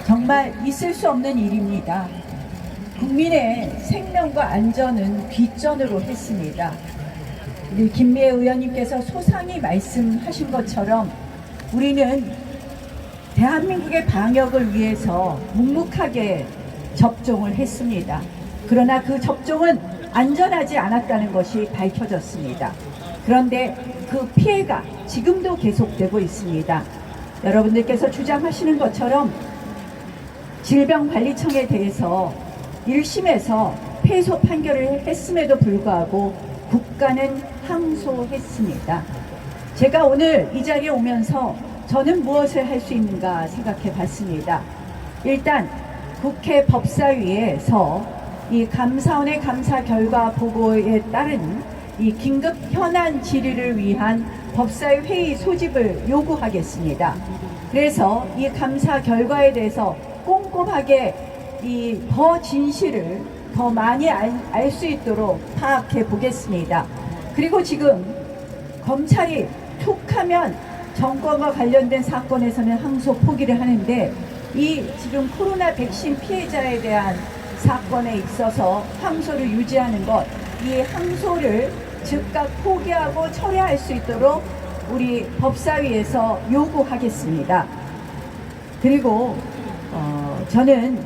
정말 있을 수 없는 일입니다. 국민의 생명과 안전은 뒷전으로 했습니다. 우리 김미애 의원님께서 소상히 말씀하신 것처럼 우리는 대한민국의 방역을 위해서 묵묵하게 접종을 했습니다. 그러나 그 접종은 안전하지 않았다는 것이 밝혀졌습니다. 그런데 그 피해가 지금도 계속되고 있습니다. 여러분들께서 주장하시는 것처럼 질병관리청에 대해서 1심에서 패소 판결을 했음에도 불구하고 국가는 항소했습니다. 제가 오늘 이 자리에 오면서 저는 무엇을 할 수 있는가 생각해 봤습니다. 일단 국회 법사위에서 이 감사원의 감사 결과 보고에 따른 이 긴급 현안 질의를 위한 법사위 회의 소집을 요구하겠습니다. 그래서 이 감사 결과에 대해서 꼼꼼하게 더 진실을 더 많이 알 수 있도록 파악해 보겠습니다. 그리고 지금 검찰이 툭하면 정권과 관련된 사건에서는 항소 포기를 하는데 이 지금 코로나 백신 피해자에 대한 사건에 있어서 항소를 유지하는 것, 이 항소를 즉각 포기하고 철회할 수 있도록 우리 법사위에서 요구하겠습니다. 그리고 저는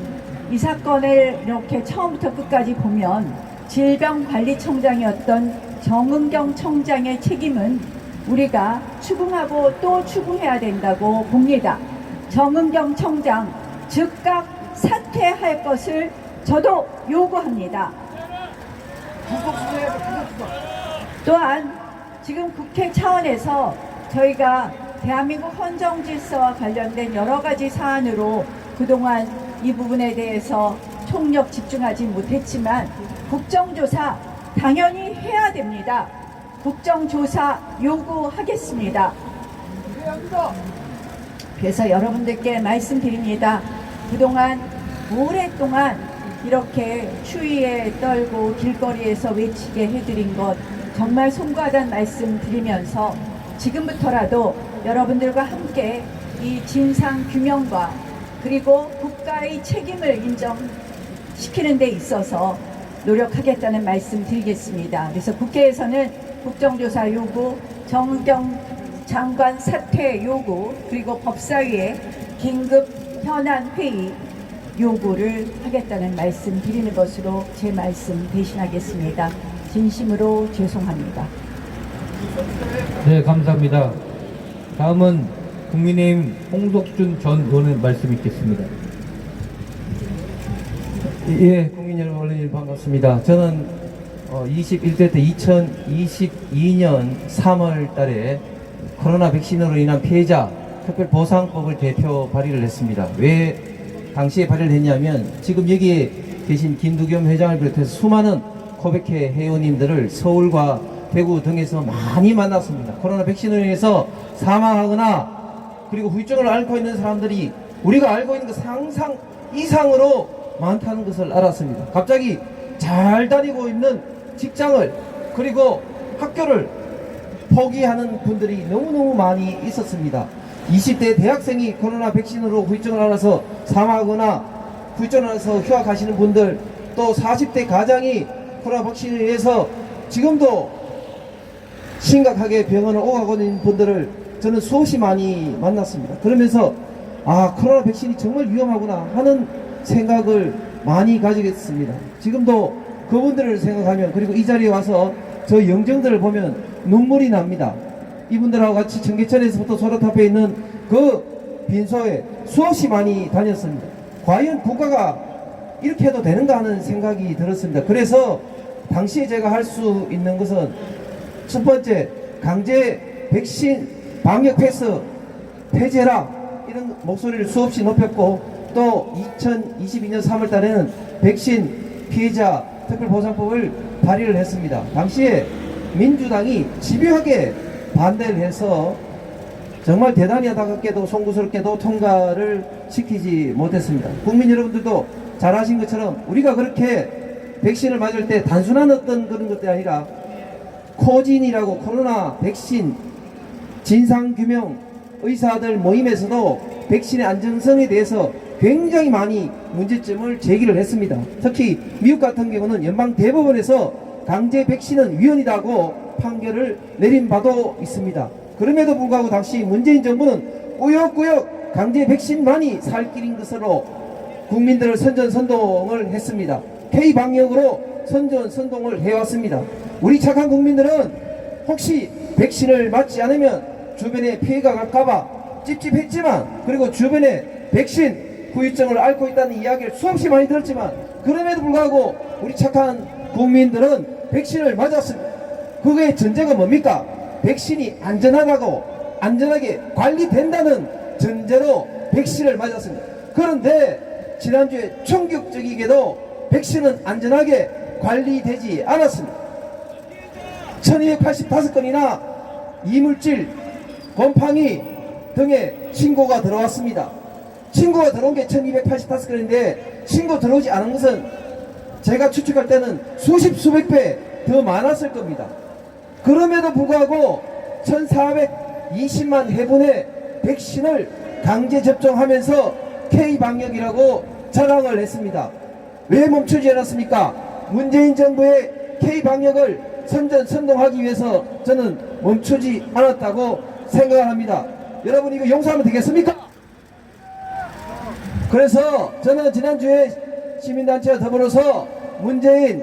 이 사건을 이렇게 처음부터 끝까지 보면 질병관리청장이었던 정은경 청장의 책임은 우리가 추궁하고 또 추궁해야 된다고 봅니다. 정은경 청장 즉각 사퇴할 것을 저도 요구합니다. 또한 지금 국회 차원에서 저희가 대한민국 헌정질서와 관련된 여러 가지 사안으로 그동안 이 부분에 대해서 총력 집중하지 못했지만 국정조사 당연히 해야 됩니다. 국정조사 요구하겠습니다. 그래서 여러분들께 말씀드립니다. 그동안 오랫동안 이렇게 추위에 떨고 길거리에서 외치게 해드린 것 정말 송구하다는 말씀 드리면서 지금부터라도 여러분들과 함께 이 진상 규명과 그리고 국가의 책임을 인정시키는 데 있어서 노력하겠다는 말씀 드리겠습니다. 그래서 국회에서는 국정조사 요구, 정은경 장관 사퇴 요구, 그리고 법사위에 긴급 현안 회의 요구를 하겠다는 말씀 드리는 것으로 제 말씀 대신하겠습니다. 진심으로 죄송합니다. 네, 감사합니다. 다음은 국민의힘 홍석준 전 의원의 말씀 있겠습니다. 예, 국민 여러분 반갑습니다. 저는 21대 때 2022년 3월 달에 코로나 백신으로 인한 피해자 특별보상법을 대표 발의를 했습니다. 왜 당시에 발의를 했냐면 지금 여기에 계신 김두겸 회장을 비롯해서 수많은 코백회 회원님들을 서울과 대구 등에서 많이 만났습니다. 코로나 백신으로 인해서 사망하거나 그리고 후유증을 앓고 있는 사람들이 우리가 알고 있는 그 상상 이상으로 많다는 것을 알았습니다. 갑자기 잘 다니고 있는 직장을 그리고 학교를 포기하는 분들이 너무너무 많이 있었습니다. 20대 대학생이 코로나 백신으로 후유증을 앓아서 사망하거나 후유증을 앓아서 휴학하시는 분들, 또 40대 가장이 코로나 백신에 의해서 지금도 심각하게 병원을 오가고 있는 분들을 저는 수없이 많이 만났습니다. 그러면서 코로나 백신이 정말 위험하구나 하는 생각을 많이 가지겠습니다. 지금도 그분들을 생각하면, 그리고 이 자리에 와서 저 영정들을 보면 눈물이 납니다. 이분들하고 같이 청계천에서부터 소라트 앞에 있는 그 빈소에 수없이 많이 다녔습니다. 과연 국가가 이렇게 해도 되는가 하는 생각이 들었습니다. 그래서 당시에 제가 할 수 있는 것은 첫 번째, 강제 백신 방역 패스 폐지해라, 이런 목소리를 수없이 높였고, 또 2022년 3월 달에는 백신 피해자 특별보상법을 발의를 했습니다. 당시에 민주당이 집요하게 반대를 해서 정말 대단히 안타깝게도 송구스럽게도 통과를 시키지 못했습니다. 국민 여러분들도 잘 아신 것처럼 우리가 그렇게 백신을 맞을 때 단순한 어떤 그런 것들이 아니라 코진이라고 코로나 백신 진상규명 의사들 모임에서도 백신의 안전성에 대해서 굉장히 많이 문제점을 제기를 했습니다. 특히 미국 같은 경우는 연방 대법원에서 강제 백신은 위헌이라고 판결을 내린 바도 있습니다. 그럼에도 불구하고 당시 문재인 정부는 꾸역꾸역 강제 백신만이 살 길인 것으로 국민들을 선전선동을 했습니다. K-방역으로 선전선동을 해왔습니다. 우리 착한 국민들은 혹시 백신을 맞지 않으면 주변에 피해가 갈까봐 찝찝했지만, 그리고 주변에 백신 후유증을 앓고 있다는 이야기를 수없이 많이 들었지만, 그럼에도 불구하고 우리 착한 국민들은 백신을 맞았습니다. 그거의 전제가 뭡니까? 백신이 안전하게 관리된다는 전제로 백신을 맞았습니다. 그런데 지난주에 충격적이게도 백신은 안전하게 관리되지 않았습니다. 1285건이나 이물질, 곰팡이 등의 신고가 들어왔습니다. 신고가 들어온 게 1285건인데 신고 들어오지 않은 것은 제가 추측할 때는 수십 배 더 많았을 겁니다. 그럼에도 불구하고 1420만 회분의 백신을 강제 접종하면서 K-방역이라고 자랑을 했습니다. 왜 멈추지 않았습니까? 문재인 정부의 K-방역을 선전선동하기 위해서 저는 멈추지 않았다고 생각을 합니다. 여러분, 이거 용서하면 되겠습니까? 그래서 저는 지난주에 시민단체와 더불어서 문재인,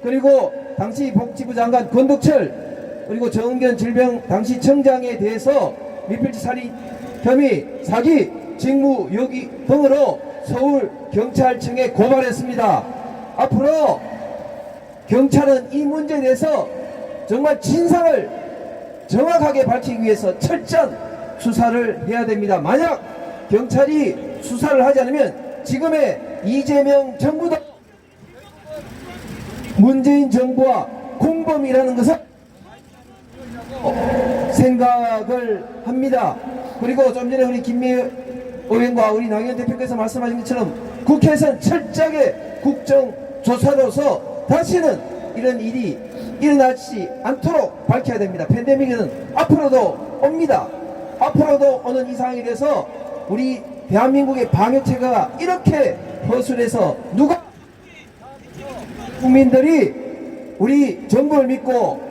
그리고 당시 복지부 장관 권덕철, 그리고 정은경 질병 당시 청장에 대해서 밀필지 살인 혐의, 사기, 직무유기 등으로 서울경찰청에 고발했습니다. 앞으로 경찰은 이 문제에 대해서 정말 진상을 정확하게 밝히기 위해서 철저한 수사를 해야 됩니다. 만약 경찰이 수사를 하지 않으면 지금의 이재명 정부도 문재인 정부와 공범이라는 것을 생각을 합니다. 그리고 좀 전에 우리 김미애 의원과 우리 나경원 대표께서 말씀하신 것처럼 국회에서는 철저하게 국정조사로서 다시는 이런 일이 일어나지 않도록 밝혀야 됩니다. 팬데믹은 앞으로도 옵니다. 앞으로도 오는 이 상황에 대해서 우리 대한민국의 방역체계가 이렇게 허술해서 누가 국민들이 우리 정부를 믿고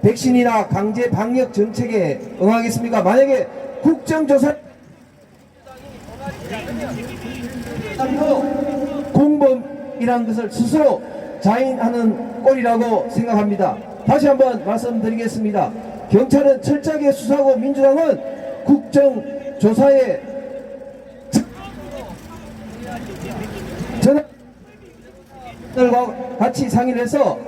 백신이나 강제 방역 정책에 응하겠습니까? 만약에 국정조사 공범이라는 것을 스스로 자인하는 꼴이라고 생각합니다. 다시 한번 말씀드리겠습니다. 경찰은 철저하게 수사하고 민주당은 국정조사에 저는 들과 같이 상의를 해서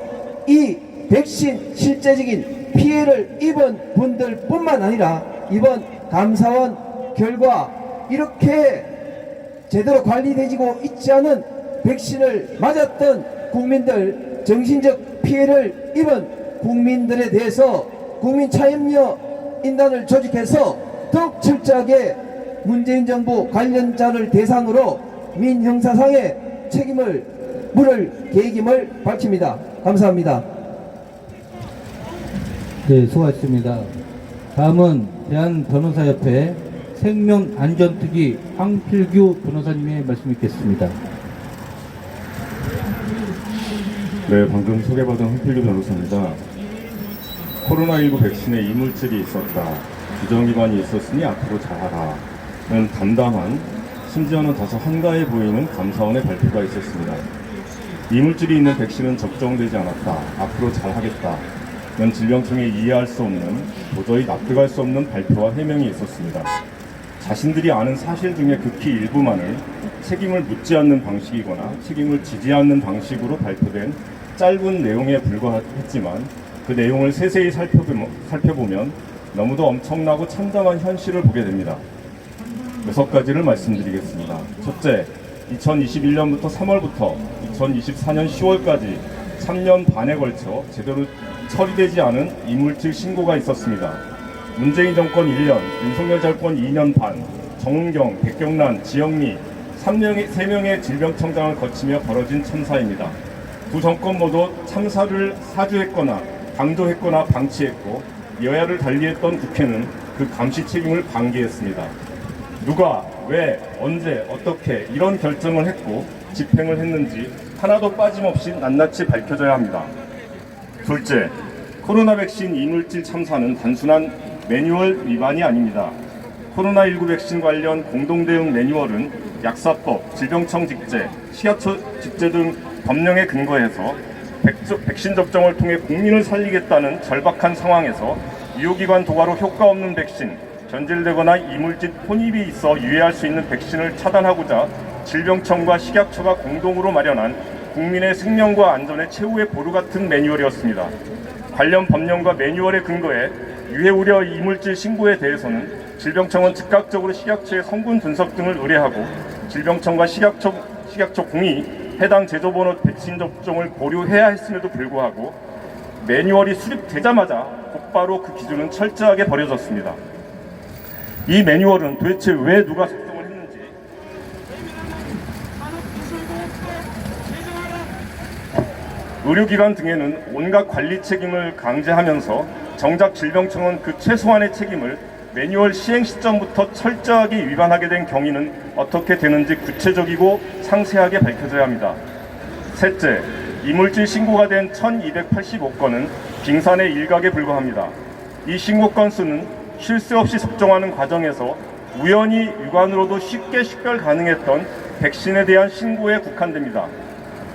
이 백신 실제적인 피해를 입은 분들 뿐만 아니라 이번 감사원 결과 이렇게 제대로 관리되지고 있지 않은 백신을 맞았던 국민들, 정신적 피해를 입은 국민들에 대해서 국민참여 인단을 조직해서 더욱 철저하게 문재인 정부 관련자를 대상으로 민형사상의 책임을 물을 계획임을 밝힙니다. 감사합니다. 네, 수고하셨습니다. 다음은 대한변호사협회 생명안전특위 황필규 변호사님의 말씀 있겠습니다. 네, 방금 소개받은 황필규 변호사입니다. 코로나19 백신에 이물질이 있었다, 규정 위반이 있었으니 앞으로 잘하라는 담담한, 심지어는 다소 한가해 보이는 감사원의 발표가 있었습니다. 이물질이 있는 백신은 적정되지 않았다, 앞으로 잘하겠다는 질병청에 이해할 수 없는, 도저히 납득할 수 없는 발표와 해명이 있었습니다. 자신들이 아는 사실 중에 극히 일부만을 책임을 묻지 않는 방식이거나 책임을 지지 않는 방식으로 발표된 짧은 내용에 불과했지만 그 내용을 세세히 살펴보면 너무도 엄청나고 참담한 현실을 보게 됩니다. 6가지를 말씀드리겠습니다. 첫째, 2021년부터 3월부터 2024년 10월까지 3년 반에 걸쳐 제대로 처리되지 않은 이물질 신고가 있었습니다. 문재인 정권 1년, 윤석열 정권 2년 반, 정은경, 백경란, 지영미 3명의 질병청장을 거치며 벌어진 참사입니다. 두 정권 모두 참사를 사주했거나 강조했거나 방치했고, 여야를 달리했던 국회는 그 감시 책임을 방기했습니다. 누가 왜, 언제, 어떻게 이런 결정을 했고 집행을 했는지 하나도 빠짐없이 낱낱이 밝혀져야 합니다. 둘째, 코로나 백신 이물질 참사는 단순한 매뉴얼 위반이 아닙니다. 코로나19 백신 관련 공동대응 매뉴얼은 약사법, 질병청 직제, 식약처 직제 등 법령에 근거해서 백신 접종을 통해 국민을 살리겠다는 절박한 상황에서 의료기관 도가로 효과 없는 백신, 변질되거나 이물질 혼입이 있어 유해할 수 있는 백신을 차단하고자 질병청과 식약처가 공동으로 마련한 국민의 생명과 안전의 최후의 보루 같은 매뉴얼이었습니다. 관련 법령과 매뉴얼에 근거해 유해 우려 이물질 신고에 대해서는 질병청은 즉각적으로 식약처의 성분 분석 등을 의뢰하고 질병청과 식약처 공이 해당 제조번호 백신 접종을 보류해야 했음에도 불구하고 매뉴얼이 수립되자마자 곧바로 그 기준은 철저하게 버려졌습니다. 이 매뉴얼은 도대체 왜 누가 작성을 했는지 의료기관 등에는 온갖 관리 책임을 강제하면서 정작 질병청은 그 최소한의 책임을 매뉴얼 시행 시점부터 철저하게 위반하게 된 경위는 어떻게 되는지 구체적이고 상세하게 밝혀져야 합니다. 셋째, 이물질 신고가 된 1285건은 빙산의 일각에 불과합니다. 이 신고 건수는 쉴 새 없이 접종하는 과정에서 우연히 육안으로도 쉽게 식별 가능했던 백신에 대한 신고에 국한됩니다.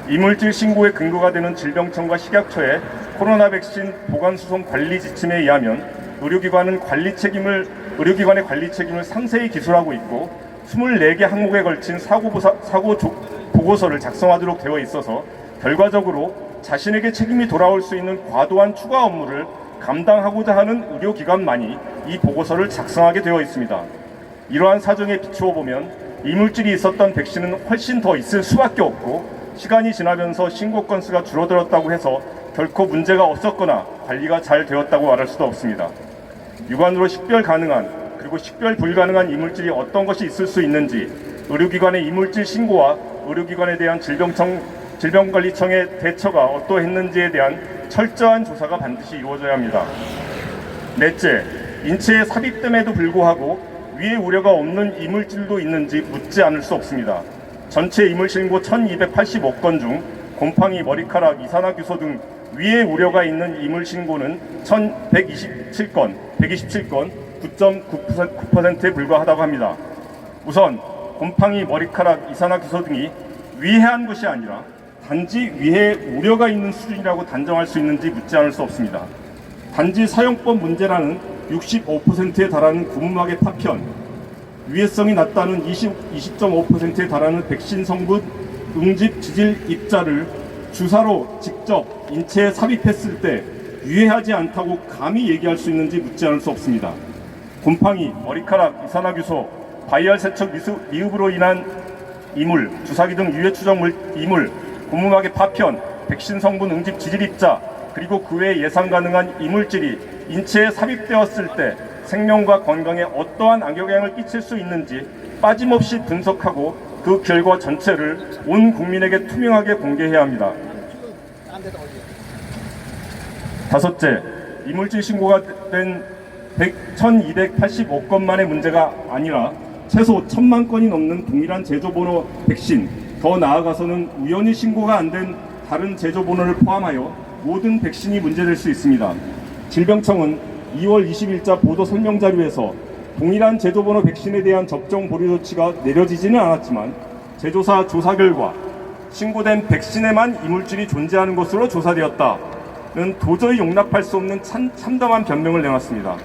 이물질 신고의 근거가 되는 질병청과 식약처의 코로나 백신 보관 수송 관리 지침에 의하면 의료기관의 관리 책임을 상세히 기술하고 있고 24개 항목에 걸친 사고 보고서를 작성하도록 되어 있어서 결과적으로 자신에게 책임이 돌아올 수 있는 과도한 추가 업무를 감당하고자 하는 의료기관만이 이 보고서를 작성하게 되어 있습니다. 이러한 사정에 비추어 보면 이물질이 있었던 백신은 훨씬 더 있을 수밖에 없고 시간이 지나면서 신고 건수가 줄어들었다고 해서 결코 문제가 없었거나 관리가 잘 되었다고 말할 수도 없습니다. 육안으로 식별 가능한 그리고 식별 불가능한 이물질이 어떤 것이 있을 수 있는지 의료기관의 이물질 신고와 의료기관에 대한 질병관리청의 대처가 어떠했는지에 대한 철저한 조사가 반드시 이루어져야 합니다. 넷째, 인체에 삽입됨에도 불구하고 위해 우려가 없는 이물질도 있는지 묻지 않을 수 없습니다. 전체 이물 신고 1285건 중 곰팡이, 머리카락, 이산화규소 등 위해 우려가 있는 이물 신고는 1127건, 9.9%에 불과하다고 합니다. 우선 곰팡이, 머리카락, 이산화규소 등이 위해한 것이 아니라 단지 위해 우려가 있는 수준이라고 단정할 수 있는지 묻지 않을 수 없습니다. 단지 사용법 문제라는 65%에 달하는 구무막의 파편, 위해성이 낮다는 20.5%에 달하는 백신 성분 응집 지질 입자를 주사로 직접 인체에 삽입했을 때 유해하지 않다고 감히 얘기할 수 있는지 묻지 않을 수 없습니다. 곰팡이, 머리카락, 이산화규소, 바이알 세척 미흡으로 인한 이물, 주사기 등 유해 추정물 이물, 고무막의 파편, 백신 성분 응집 지질 입자, 그리고 그 외 예상 가능한 이물질이 인체에 삽입되었을 때 생명과 건강에 어떠한 악영향을 끼칠 수 있는지 빠짐없이 분석하고 그 결과 전체를 온 국민에게 투명하게 공개해야 합니다. 다섯째, 이물질 신고가 된 1285건만의 문제가 아니라 최소 1000만 건이 넘는 동일한 제조번호 백신, 더 나아가서는 우연히 신고가 안 된 다른 제조번호를 포함하여 모든 백신이 문제될 수 있습니다. 질병청은 2월 20일자 보도 설명자료에서 동일한 제조번호 백신에 대한 접종 보류 조치가 내려지지는 않았지만 제조사 조사 결과 신고된 백신에만 이물질이 존재하는 것으로 조사되었다는 도저히 용납할 수 없는 참담한 변명을 내놨습니다.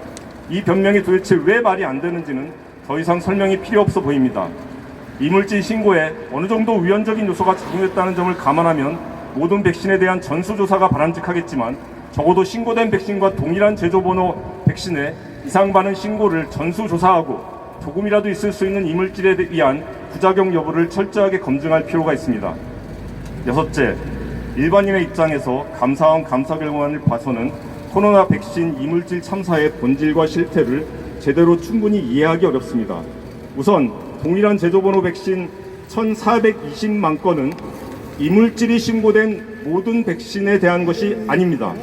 이 변명이 도대체 왜 말이 안 되는지는 더 이상 설명이 필요 없어 보입니다. 이물질 신고에 어느 정도 우연적인 요소가 작용했다는 점을 감안하면 모든 백신에 대한 전수조사가 바람직하겠지만 적어도 신고된 백신과 동일한 제조번호 백신의 이상 반응 신고를 전수조사하고 조금이라도 있을 수 있는 이물질에 의한 부작용 여부를 철저하게 검증할 필요가 있습니다. 여섯째, 일반인의 입장에서 감사원 감사 결과만을 봐서는 코로나 백신 이물질 참사의 본질과 실태를 제대로 충분히 이해하기 어렵습니다. 우선 동일한 제조번호 백신 1420만 건은 이물질이 신고된 모든 백신에 대한 것이 아닙니다.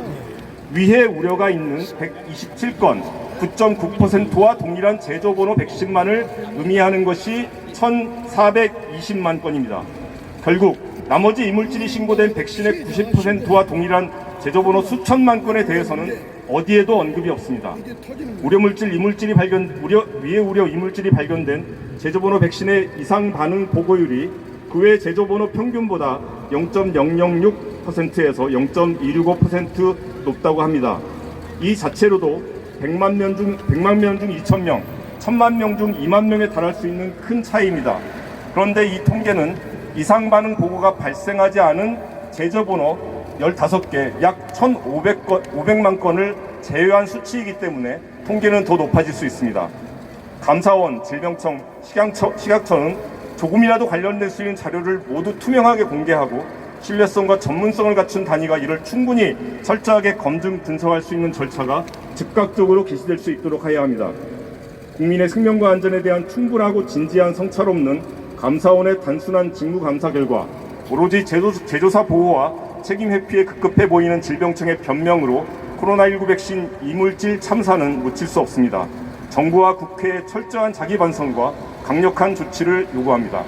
위해 우려가 있는 127건, 99.9%와 동일한 제조번호 백신만을 의미하는 것이 1,420만 건입니다. 결국 나머지 이물질이 신고된 백신의 90%와 동일한 제조번호 수천만 건에 대해서는 어디에도 언급이 없습니다. 위해 우려 이물질이 발견된 제조번호 백신의 이상 반응 보고율이 그 외 제조번호 평균보다 0.006%에서 0.265% 높다고 합니다. 이 자체로도 100만 명 중 2,000명, 1,000만 명 중 2만 명에 달할 수 있는 큰 차이입니다. 그런데 이 통계는 이상 반응 보고가 발생하지 않은 제조번호 15개, 약 1,500만 건을 제외한 수치이기 때문에 통계는 더 높아질 수 있습니다. 감사원, 질병청, 식약처는 조금이라도 관련될 수 있는 자료를 모두 투명하게 공개하고 신뢰성과 전문성을 갖춘 단위가 이를 충분히 철저하게 검증, 분석할 수 있는 절차가 즉각적으로 개시될 수 있도록 해야 합니다. 국민의 생명과 안전에 대한 충분하고 진지한 성찰 없는 감사원의 단순한 직무 감사 결과 오로지 제조사 보호와 책임 회피에 급급해 보이는 질병청의 변명으로 코로나19 백신 이물질 참사는 묻힐 수 없습니다. 정부와 국회의 철저한 자기 반성과 강력한 조치를 요구합니다.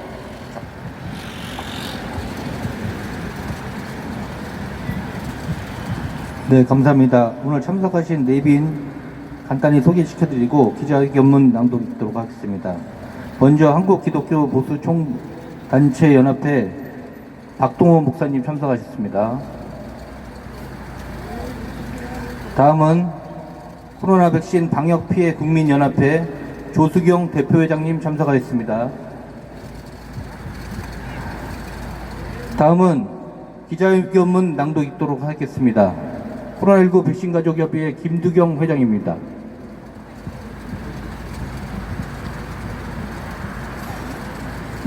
네, 감사합니다. 오늘 참석하신 내빈 간단히 소개시켜드리고 기자회견문 낭독하도록 하겠습니다. 먼저 한국기독교보수총단체연합회 박동호 목사님 참석하셨습니다. 다음은 코로나 백신 방역 피해 국민연합회 조수경 대표회장님 참석하셨습니다. 다음은 기자회견문 낭독 읽도록 하겠습니다. 코로나19 백신가족협의회 김두경 회장입니다.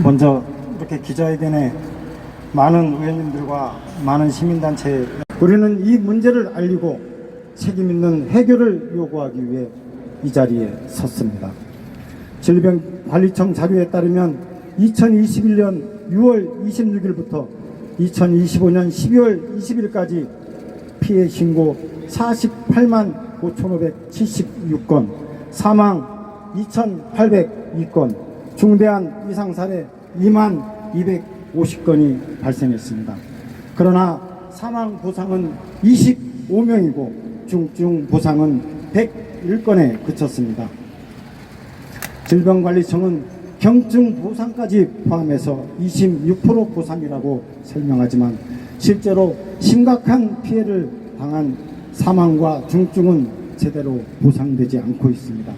먼저 이렇게 기자회견에 많은 의원님들과 많은 시민단체, 우리는 이 문제를 알리고 책임있는 해결을 요구하기 위해 이 자리에 섰습니다. 질병관리청 자료에 따르면 2021년 6월 26일부터 2025년 12월 20일까지 피해 신고 48만 5,576건, 사망 2,802건, 중대한 이상 사례 2만 250건이 발생했습니다. 그러나 사망 보상은 25명이고 중증 보상은 101건에 그쳤습니다. 질병관리청은 경증 보상까지 포함해서 26% 보상이라고 설명하지만 실제로 심각한 피해를 당한 사망과 중증은 제대로 보상되지 않고 있습니다.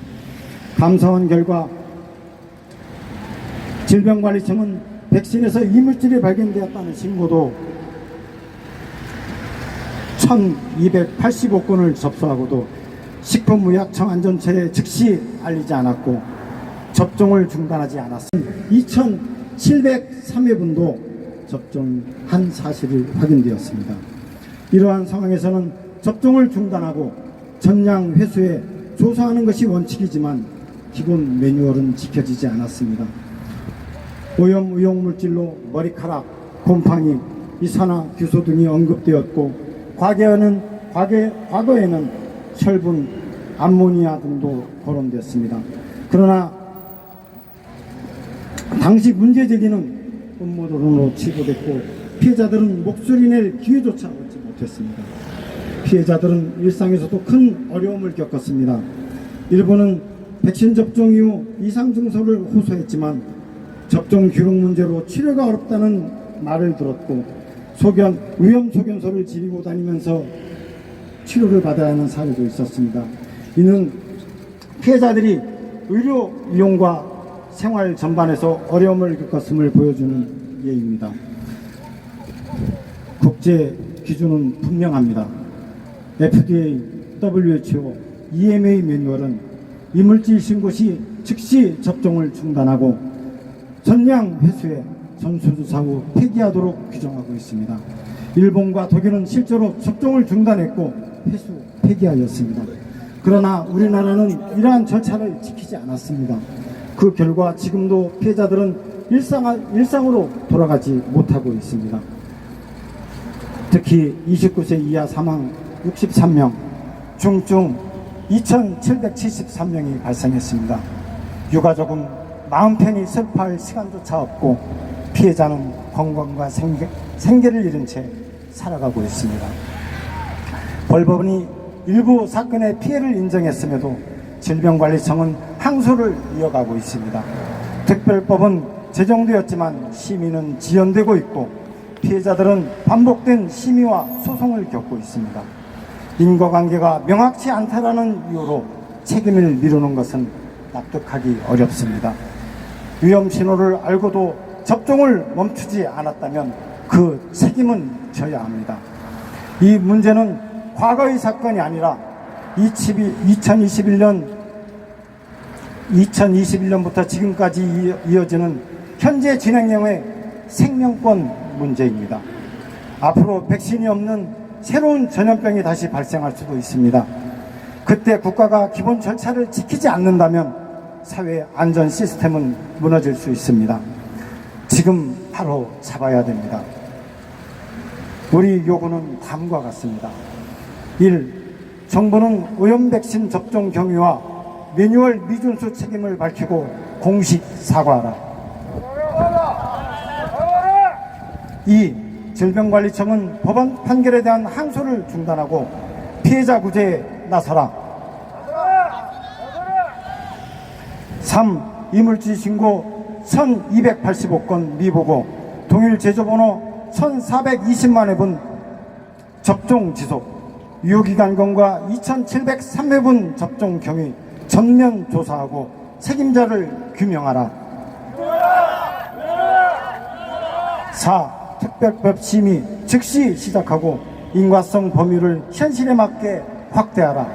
감사원 결과 질병관리청은 백신에서 이물질이 발견되었다는 신고도 1,285건을 접수하고도 식품의약청 안전처에 즉시 알리지 않았고 접종을 중단하지 않았습니다. 2,703회분도 접종한 사실이 확인되었습니다. 이러한 상황에서는 접종을 중단하고 전량 회수에 조사하는 것이 원칙이지만 기본 매뉴얼은 지켜지지 않았습니다. 오염 의용물질로 머리카락, 곰팡이, 이산화규소 등이 언급되었고 과거에는 혈분, 암모니아 등도 거론됐습니다. 그러나 당시 문제 제기는 음모론으로 치부됐고 피해자들은 목소리 낼 기회조차 얻지 못했습니다. 피해자들은 일상에서도 큰 어려움을 겪었습니다. 일부는 백신 접종 이후 이상 증세를 호소했지만 접종 기록 문제로 치료가 어렵다는 말을 들었고 위험 소견서를 지니고 다니면서 치료를 받아야 하는 사례도 있었습니다. 이는 피해자들이 의료 이용과 생활 전반에서 어려움을 겪었음을 보여주는 예입니다. 국제 기준은 분명합니다. FDA, WHO, EMA 매뉴얼은 이물질 신고 시 즉시 접종을 중단하고 전량 회수에 전수조사 후 폐기하도록 규정하고 있습니다. 일본과 독일은 실제로 접종을 중단했고 회수 폐기하였습니다. 그러나 우리나라는 이러한 절차를 지키지 않았습니다. 그 결과 지금도 피해자들은 일상으로 돌아가지 못하고 있습니다. 특히 29세 이하 사망 63명, 중증 2,773명이 발생했습니다. 유가족은 마음 편히 슬퍼할 시간조차 없고 피해자는 건강과 생계를 잃은 채 살아가고 있습니다. 벌법원이 일부 사건의 피해를 인정했음에도 질병관리청은 항소를 이어가고 있습니다. 특별법은 제정되었지만 심의는 지연되고 있고 피해자들은 반복된 심의와 소송을 겪고 있습니다. 인과관계가 명확치 않다라는 이유로 책임을 미루는 것은 납득하기 어렵습니다. 위험 신호를 알고도 접종을 멈추지 않았다면 그 책임은 져야 합니다. 이 문제는 과거의 사건이 아니라 2021년부터 지금까지 이어지는 현재 진행형의 생명권 문제입니다. 앞으로 백신이 없는 새로운 전염병이 다시 발생할 수도 있습니다. 그때 국가가 기본 절차를 지키지 않는다면 사회 안전 시스템은 무너질 수 있습니다. 지금 바로 잡아야 됩니다. 우리 요구는 다음과 같습니다. 1. 정부는 오염 백신 접종 경위와 매뉴얼 미준수 책임을 밝히고 공식 사과하라. 2. 질병관리청은 법원 판결에 대한 항소를 중단하고 피해자 구제에 나서라. 3. 이물질 신고 1285건 미보고 동일 제조번호 1420만 회분 접종 지속 유효기간건과 2703회분 접종 경위 전면 조사하고 책임자를 규명하라. 4. 특별법 심의 즉시 시작하고 인과성 범위를 현실에 맞게 확대하라.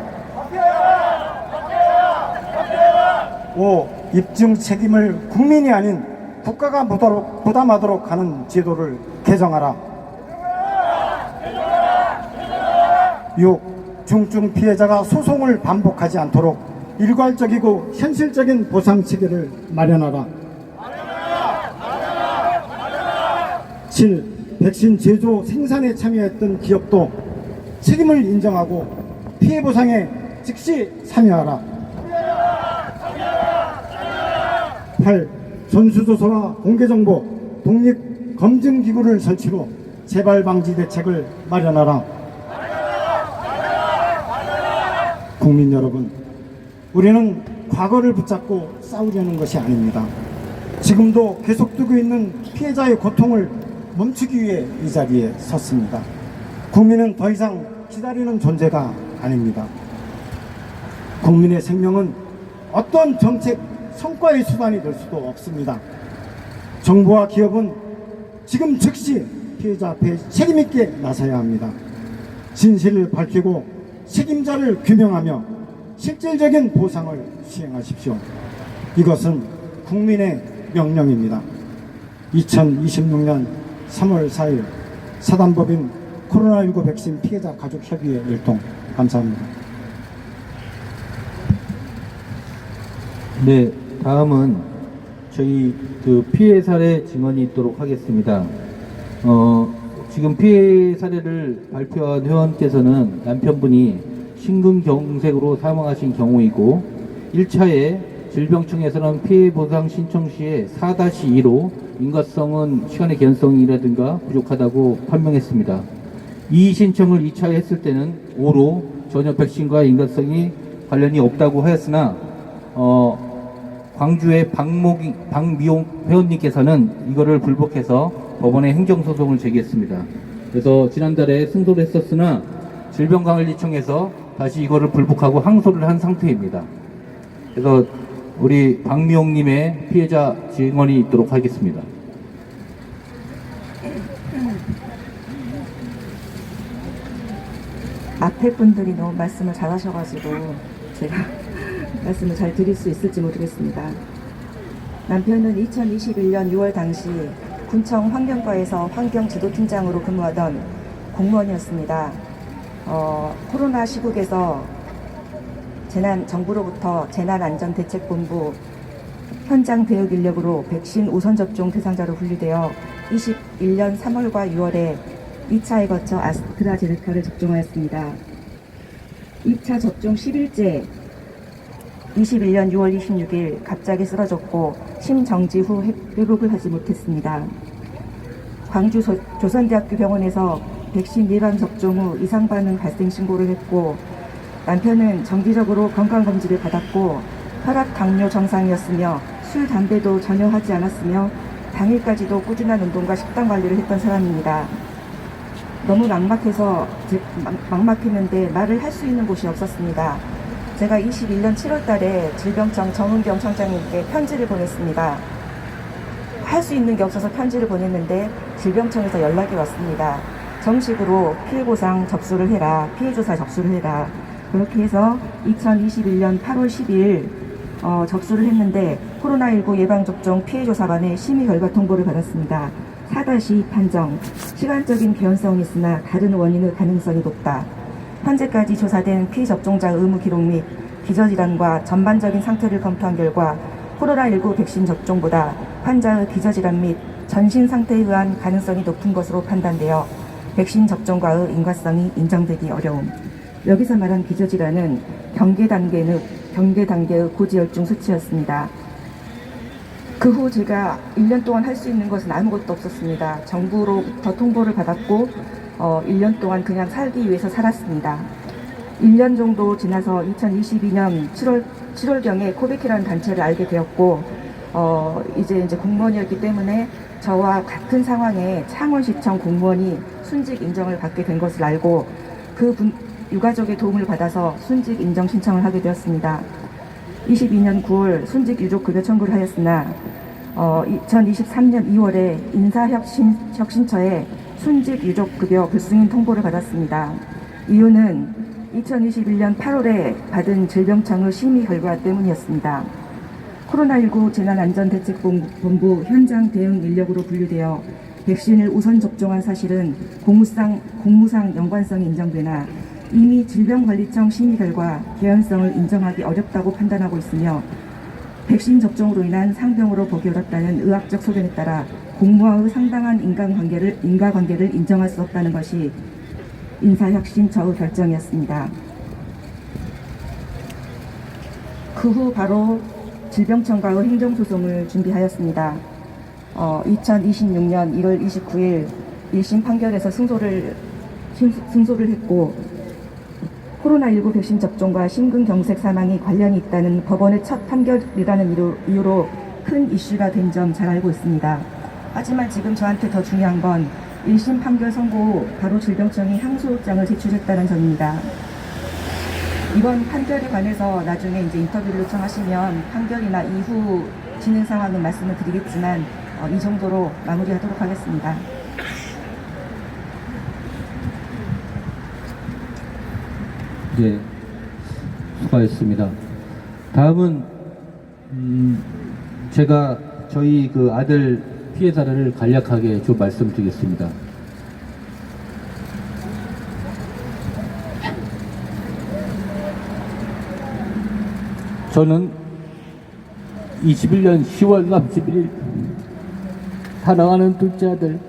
5. 입증 책임을 국민이 아닌 국가가 부담하도록 하는 제도를 개정하라. 6. 중증 피해자가 소송을 반복하지 않도록 일괄적이고 현실적인 보상 체계를 마련하라. 7. 백신 제조 생산에 참여했던 기업도 책임을 인정하고 피해 보상에 즉시 참여하라. 8. 전수조사와 공개정보 독립검증기구를 설치로 재발방지 대책을 마련하라. 국민 여러분, 우리는 과거를 붙잡고 싸우려는 것이 아닙니다. 지금도 계속되고 있는 피해자의 고통을 멈추기 위해 이 자리에 섰습니다. 국민은 더 이상 기다리는 존재가 아닙니다. 국민의 생명은 어떤 정책 성과의 수단이 될 수도 없습니다. 정부와 기업은 지금 즉시 피해자 앞에 책임있게 나서야 합니다. 진실을 밝히고 책임자를 규명하며 실질적인 보상을 시행하십시오. 이것은 국민의 명령입니다. 2026년 3월 4일 사단법인 코로나19 백신 피해자 가족협의회 일동. 감사합니다. 네, 다음은 저희 피해 사례 증언이 있도록 하겠습니다. 지금 피해 사례를 발표한 회원께서는 남편분이 심근경색으로 사망하신 경우이고 1차에 질병청에서는 피해 보상 신청 시에 4-2로 인과성은 시간의 개연성이라든가 부족하다고 판명했습니다. 이 신청을 2차에 했을 때는 5로 전혀 백신과 인과성이 관련이 없다고 하였으나 광주의 박미용 회원님께서는 이거를 불복해서 법원에 행정소송을 제기했습니다. 그래서 지난달에 승소를 했었으나 질병관리청에서 다시 이거를 불복하고 항소를 한 상태입니다. 그래서 우리 박미용님의 피해자 증언이 있도록 하겠습니다. 앞에 분들이 너무 말씀을 잘 하셔가지고 제가 말씀을 잘 드릴 수 있을지 모르겠습니다. 남편은 2021년 6월 당시 군청 환경과에서 환경지도팀장으로 근무하던 공무원이었습니다. 코로나 시국에서 정부로부터 재난안전대책본부 현장 대응 인력으로 백신 우선 접종 대상자로 분류되어 21년 3월과 6월에 2차에 거쳐 아스트라제네카를 접종하였습니다. 2차 접종 10일째 21년 6월 26일 갑자기 쓰러졌고 심정지 후 회복을 하지 못했습니다. 광주 조선대학교 병원에서 백신 예방 접종 후 이상 반응 발생 신고를 했고 남편은 정기적으로 건강검진을 받았고 혈압, 당뇨 정상이었으며 술, 담배도 전혀 하지 않았으며 당일까지도 꾸준한 운동과 식단 관리를 했던 사람입니다. 너무 막막했는데 말을 할 수 있는 곳이 없었습니다. 제가 21년 7월 달에 질병청 정은경 청장님께 편지를 보냈습니다. 할 수 있는 게 없어서 편지를 보냈는데 질병청에서 연락이 왔습니다. 정식으로 피해 보상 접수를 해라, 피해 조사 접수를 해라. 그렇게 해서 2021년 8월 10일 접수를 했는데 코로나19 예방접종 피해조사반의 심의 결과 통보를 받았습니다. 4-2 판정, 시간적인 개연성이 있으나 다른 원인의 가능성이 높다. 현재까지 조사된 피접종자 의무 기록 및 기저질환과 전반적인 상태를 검토한 결과 코로나19 백신 접종보다 환자의 기저질환 및 전신 상태에 의한 가능성이 높은 것으로 판단되어 백신 접종과의 인과성이 인정되기 어려움. 여기서 말한 기저질환은 경계 단계의 고지혈중 수치였습니다. 그 후 제가 1년 동안 할 수 있는 것은 아무것도 없었습니다. 정부로부터 통보를 받았고 1년 동안 그냥 살기 위해서 살았습니다. 1년 정도 지나서 2022년 7월경에 코베키라는 단체를 알게 되었고 이제 공무원이었기 때문에 저와 같은 상황에 창원시청 공무원이 순직 인정을 받게 된 것을 알고 유가족의 도움을 받아서 순직 인정 신청을 하게 되었습니다. 22년 9월 순직 유족급여 청구를 하였으나 2023년 2월에 인사혁신처에 순직 유족급여 불승인 통보를 받았습니다. 이유는 2021년 8월에 받은 질병청의 심의 결과 때문이었습니다. 코로나19 재난안전대책본부 현장 대응 인력으로 분류되어 백신을 우선 접종한 사실은 공무상 연관성이 인정되나 이미 질병관리청 심의 결과 개연성을 인정하기 어렵다고 판단하고 있으며 백신 접종으로 인한 상병으로 보기 어렵다는 의학적 소견에 따라 공무와의 상당한 인과관계를 인정할 수 없다는 것이 인사혁신처의 결정이었습니다. 그 후 바로 질병청과의 행정소송을 준비하였습니다. 2026년 1월 29일 1심 판결에서 승소를 했고 코로나19 백신 접종과 심근경색 사망이 관련이 있다는 법원의 첫 판결이라는 이유로 큰 이슈가 된 점 잘 알고 있습니다. 하지만 지금 저한테 더 중요한 건 1심 판결 선고 후 바로 질병청이 항소장을 제출했다는 점입니다. 이번 판결에 관해서 나중에 인터뷰를 요청하시면 판결이나 이후 진행 상황은 말씀을 드리겠지만 이 정도로 마무리하도록 하겠습니다. 네, 수고하셨습니다. 다음은 제가 저희 아들 피해 사례를 간략하게 좀 말씀드리겠습니다. 저는 21년 10월 31일 사랑하는 둘째 아들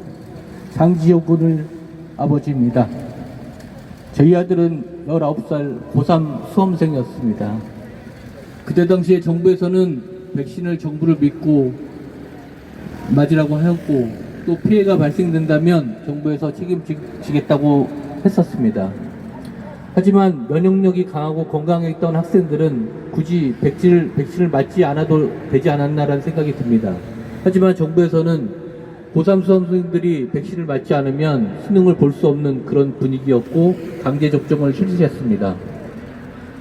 장지혁 군의 아버지입니다. 저희 아들은 19살 고3 수험생이었습니다. 그때 당시에 정부에서는 백신을 정부를 믿고 맞으라고 하였고 또 피해가 발생된다면 정부에서 책임지겠다고 했었습니다. 하지만 면역력이 강하고 건강해 있던 학생들은 굳이 백신을 맞지 않아도 되지 않았나라는 생각이 듭니다. 하지만 정부에서는 고3 수험생들이 백신을 맞지 않으면 수능을 볼 수 없는 그런 분위기였고 강제 접종을 실시했습니다.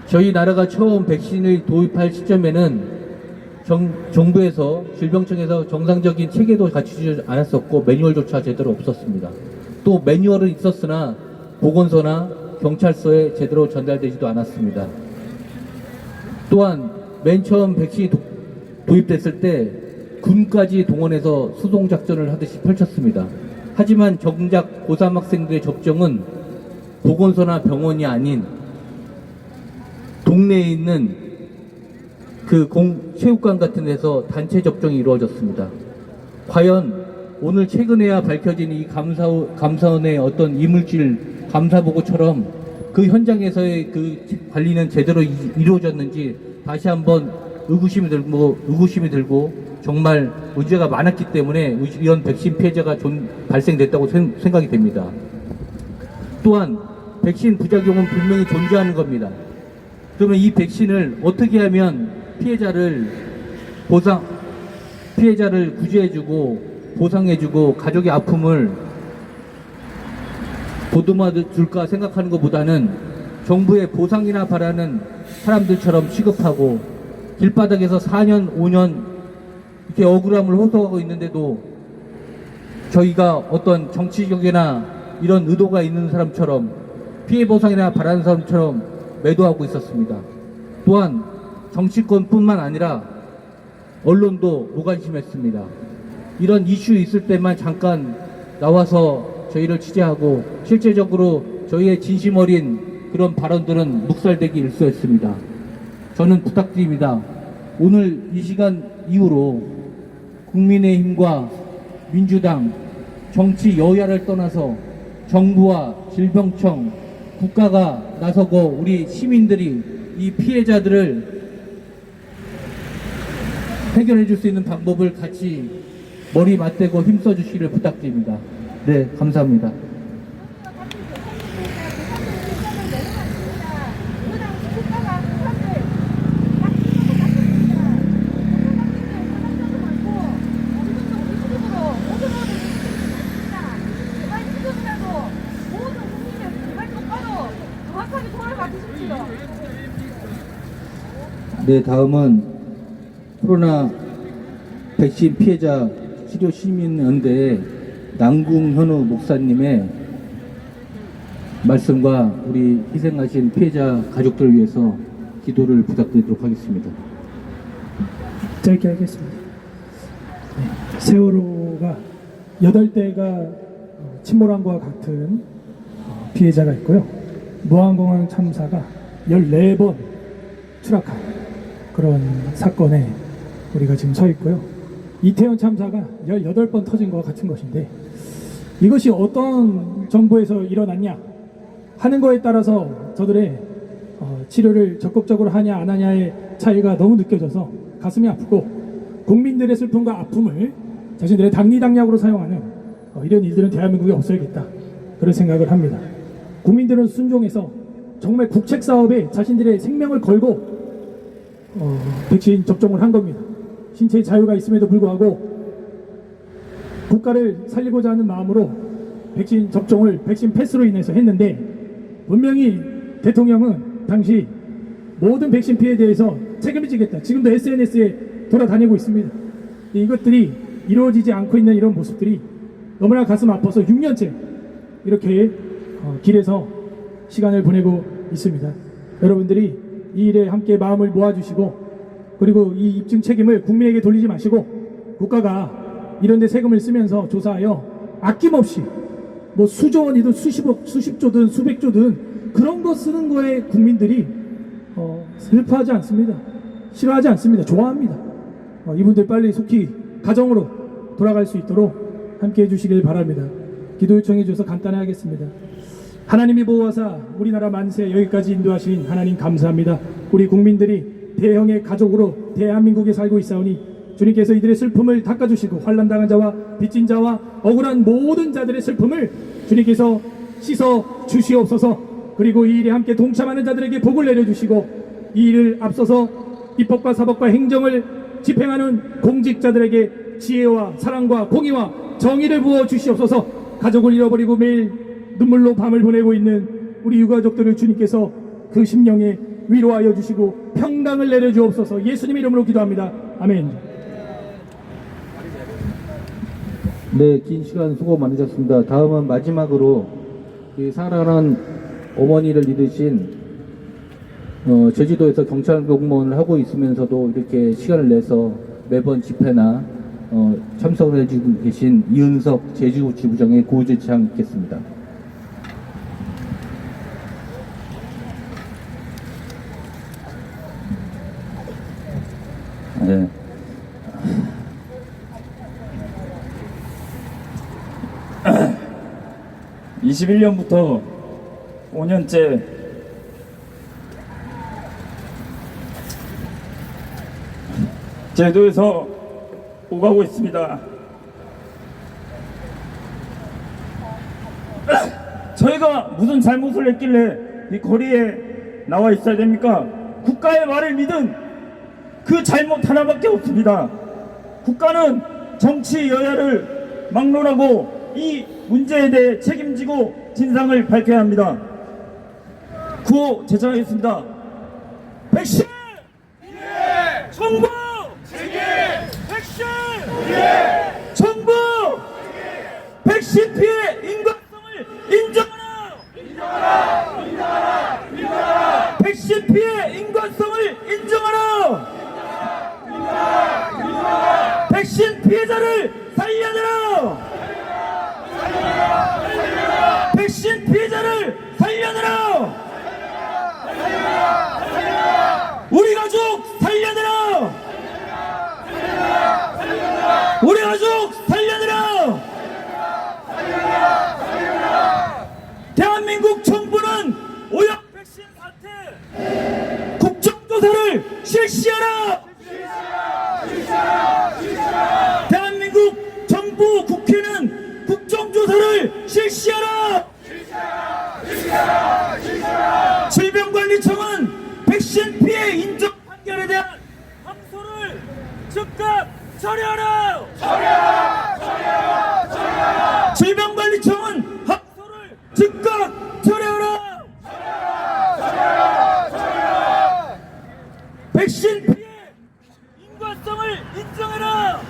저희 나라가 처음 백신을 도입할 시점에는 정부에서 질병청에서 정상적인 체계도 갖추지 않았었고 매뉴얼조차 제대로 없었습니다. 또 매뉴얼은 있었으나 보건소나 경찰서에 제대로 전달되지도 않았습니다. 또한 맨 처음 백신이 도입됐을 때 군까지 동원해서 수동작전을 하듯이 펼쳤습니다. 하지만 정작 고3 학생들의 접종은 보건소나 병원이 아닌 동네에 있는 체육관 같은 데서 단체 접종이 이루어졌습니다. 과연 오늘 최근에야 밝혀진 이 감사원의 어떤 이물질 감사보고처럼 그 현장에서의 그 관리는 제대로 이루어졌는지 다시 한번 의구심이 들고 정말 문제가 많았기 때문에 이런 백신 피해자가 발생됐다고 생각이 됩니다. 또한 백신 부작용은 분명히 존재하는 겁니다. 그러면 이 백신을 어떻게 하면 피해자를 구제해주고 보상해주고 가족의 아픔을 보듬어 줄까 생각하는 것보다는 정부의 보상이나 바라는 사람들처럼 취급하고 길바닥에서 4년, 5년 이렇게 억울함을 호소하고 있는데도 저희가 어떤 정치적이나 이런 의도가 있는 사람처럼 피해 보상이나 바라는 사람처럼 매도하고 있었습니다. 또한 정치권뿐만 아니라 언론도 무관심했습니다. 이런 이슈 있을 때만 잠깐 나와서 저희를 취재하고 실제적으로 저희의 진심 어린 그런 발언들은 묵살되기 일쑤였습니다. 저는 부탁드립니다. 오늘 이 시간 이후로 국민의힘과 민주당, 정치 여야를 떠나서 정부와 질병청, 국가가 나서고 우리 시민들이 이 피해자들을 해결해 줄 수 있는 방법을 같이 머리 맞대고 힘써 주시기를 부탁드립니다. 네, 감사합니다. 네, 다음은 코로나 백신 피해자 치료 시민연대의 남궁현우 목사님의 말씀과 우리 희생하신 피해자 가족들을 위해서 기도를 부탁드리도록 하겠습니다. 짧게 하겠습니다. 네, 세월호가 8대가 침몰한 것과 같은 피해자가 있고요. 무안공항 참사가 14번 추락한 그런 사건에 우리가 지금 서 있고요. 이태원 참사가 18번 터진 것과 같은 것인데 이것이 어떤 정부에서 일어났냐 하는 거에 따라서 저들의 치료를 적극적으로 하냐 안 하냐의 차이가 너무 느껴져서 가슴이 아프고 국민들의 슬픔과 아픔을 자신들의 당리당략으로 사용하는 이런 일들은 대한민국에 없어야겠다 그런 생각을 합니다. 국민들은 순종해서 정말 국책 사업에 자신들의 생명을 걸고 백신 접종을 한 겁니다. 신체의 자유가 있음에도 불구하고 국가를 살리고자 하는 마음으로 백신 접종을 백신 패스로 인해서 했는데 분명히 대통령은 당시 모든 백신 피해에 대해서 책임을 지겠다. 지금도 SNS에 돌아다니고 있습니다. 이것들이 이루어지지 않고 있는 이런 모습들이 너무나 가슴 아파서 6년째 이렇게 길에서 시간을 보내고 있습니다. 여러분들이 이 일에 함께 마음을 모아주시고 그리고 이 입증 책임을 국민에게 돌리지 마시고 국가가 이런 데 세금을 쓰면서 조사하여 아낌없이 뭐 수조 원이든 수십억, 수십조든 수백조든 그런 거 쓰는 거에 국민들이 슬퍼하지 않습니다. 싫어하지 않습니다. 좋아합니다. 이분들 빨리 속히 가정으로 돌아갈 수 있도록 함께 해주시길 바랍니다. 기도 요청해 주셔서 간단히 하겠습니다. 하나님이 보호하사 우리나라 만세 여기까지 인도하신 하나님 감사합니다. 우리 국민들이 대형의 가족으로 대한민국에 살고 있사오니 주님께서 이들의 슬픔을 닦아주시고 환난당한 자와 빚진 자와 억울한 모든 자들의 슬픔을 주님께서 씻어 주시옵소서. 그리고 이 일에 함께 동참하는 자들에게 복을 내려주시고 이 일을 앞서서 입법과 사법과 행정을 집행하는 공직자들에게 지혜와 사랑과 공의와 정의를 부어 주시옵소서. 가족을 잃어버리고 매일 눈물로 밤을 보내고 있는 우리 유가족들을 주님께서 그 심령에 위로하여 주시고 평강을 내려주옵소서. 예수님 이름으로 기도합니다. 아멘. 네, 긴 시간 수고 많으셨습니다. 다음은 마지막으로 사랑하는 어머니를 잃으신 제주도에서 경찰 공무원을 하고 있으면서도 이렇게 시간을 내서 매번 집회나 참석을 해주고 계신 이은석 제주지부장의 구호제창 있겠습니다. 네. (21년부터) 5년째 제도에서 오가고 있습니다. 저희가 무슨 잘못을 했길래 이 거리에 나와 있어야 됩니까? 국가의 말을 믿은 그 잘못 하나밖에 없습니다. 국가는 정치 여야를 막론하고 이 문제에 대해 책임지고 진상을 밝혀야 합니다. 구호 제청하겠습니다. 백신! 정부! 백신! 정부! 백신 피해 인과성을 인정하라! 백신 피해 인과성을 인정하라! 백신 피해자를 살려내라! 백신 피해자를 살려내라! 우리 가족 살려내라! 우리 가족 살려내라! 대한민국 정부는 오염 백신 사태 국정조사를 실시하라! 대한민국 정부 국회는 국정조사를 실시하라! 질병관리청은 백신 피해 인정 판결에 대한 항소를 즉각 처리하라! 질병관리청은 항소를 즉각 처리하라! 백신 피해 인과성을 인정해라!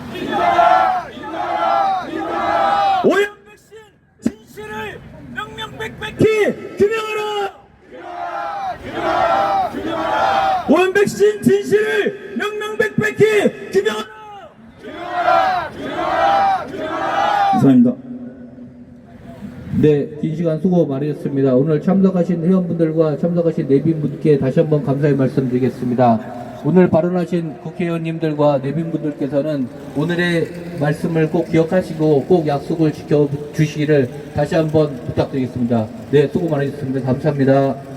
오염 백신 진실을 명명백백히 규명하라! 오염 백신 진실을 명명백백히 규명하라! 감사합니다. 네, 긴 시간 수고 많으셨습니다. 오늘 참석하신 회원분들과 참석하신 내빈분께 다시 한번 감사의 말씀드리겠습니다. 오늘 발언하신 국회의원님들과 내빈분들께서는 오늘의 말씀을 꼭 기억하시고 꼭 약속을 지켜주시기를 다시 한번 부탁드리겠습니다. 네, 수고 많으셨습니다. 감사합니다.